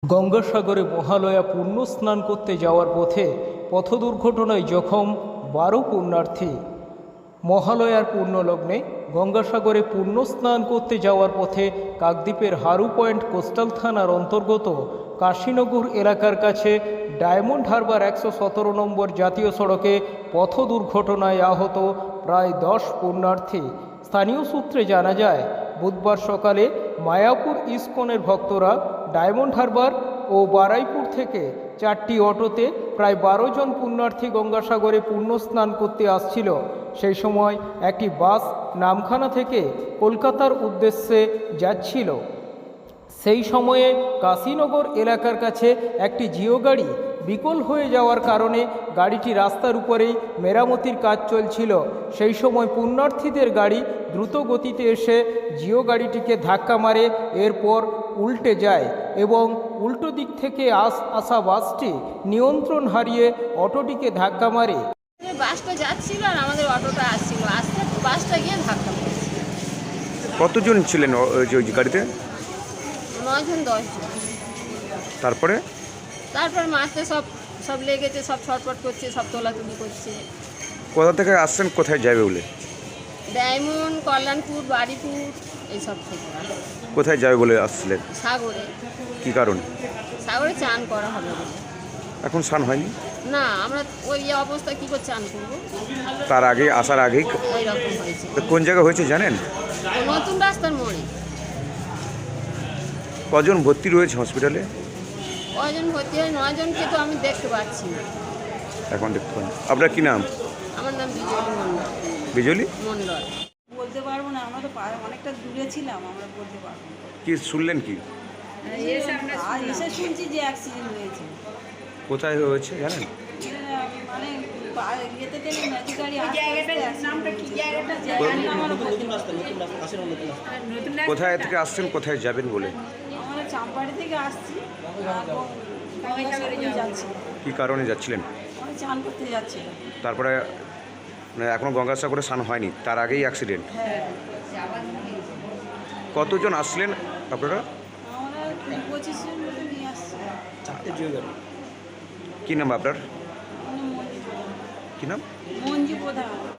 গঙ্গাসাগরে মহালয়া পুণ্য স্নান করতে যাওয়ার পথে পথ দুর্ঘটনায় জখম 12 পুণ্যার্থী। মহালয়ার পুণ্যলগ্নে গঙ্গাসাগরে পুণ্য স্নান করতে যাওয়ার পথে কাকদ্বীপের হারু পয়েন্ট কোস্টাল থানার অন্তর্গত কাশীনগর এলাকার কাছে ডায়মন্ড হারবার 117 নম্বর জাতীয় সড়কে পথ দুর্ঘটনায় আহত প্রায় 10 পুণ্যার্থী। স্থানীয় সূত্রে জানা যায়, বুধবার সকালে মায়াপুর ইস্কনের ভক্তরা ডায়মন্ড হারবার ও বারাইপুর থেকে 4টি অটোতে প্রায় 12 জন পুণ্যার্থী গঙ্গাসাগরে পুণ্য স্নান করতে আসছিল। সেই সময় একটি বাস নামখানা থেকে কলকাতার উদ্দেশ্যে যাচ্ছিল। সেই সময়ে কাশীনগর এলাকার কাছে একটি জিও গাড়ি বিকল হয়ে যাওয়ার কারণে গাড়িটি রাস্তার উপরেই মেরামতির কাজ চলছিল। সেই সময় পুণ্যার্থীদের গাড়ি দ্রুত গতিতে এসে জিও গাড়িটিকে ধাক্কা মারে, এরপর উল্টে যায় এবং উল্টো দিক থেকে আসা বাসটি নিয়ন্ত্রণ হারিয়ে অটোটিকে ধাক্কা মারে। বাসটা যাচ্ছিল আর আমাদের অটোটা আসছিল, আসতে বাসটা গিয়ে ধাক্কা মারছে। কতজন ছিলেন ওই গাড়িতে? 9 জন 10 জন। তারপরে মারতে সব লেগেছে, সব ছটপট করছে, সব তোলাতুলি করছে। কোথা থেকে আসছেন, কোথায় যাবে বলে? ডায়মন্ড, কল্যাণপুর, বাড়িপুর এইসব থেকে। কোথায় যাবে বলে আসছিলেন? সাগরে। কি কারণ? সাগরে চান করা হবে বলে। এখন স্নান হয়নি? না, আমরা ওই অবস্থা কী করে চান করবো? তার আগে আসার আগেই এইরকম হয়েছে। কোন জায়গায় হয়েছে জানেন? নতুন রাস্তার মোড়ে। কজন ভর্তি রয়েছে হসপিটালে? কজন ভর্তি হয়? 9 জনকে তো আমি দেখতে পাচ্ছি না। এখন দেখতে পান। আপনার কি নাম? আমার নাম বিজলি মণ্ডল। বিজলি মণ্ডল। বলতে পারবো না, আমরা তো অনেকটা দূরে ছিলাম, আমরা বলতে পারবো না। কি শুনলেন কি? আর এসে শুনছি যে অ্যাক্সিডেন্ট হয়েছে। কোথায় হয়েছে জানেন? মানে ইয়েতে তেলে ম্যাজিক গাড়ি কোথায় থেকে আসছেন, কোথায় যাবেন বলে? আমরা চাম্পাড়ি থেকে আসছি, গঙ্গাসাগরে যাচ্ছি। কি কারণে যাচ্ছিলেন? আমরা চান করতে যাচ্ছিলাম। তারপরে এখনো গঙ্গাসাগরে স্নান হয়নি, তার আগেই অ্যাক্সিডেন্ট। হ্যাঁ, কতজন আসলেন আপনারা? আমরা 25 জন মতো নিয়ে আসছি। কি নাম আপনার? মানে কি নাম? মঞ্জু প্রধান।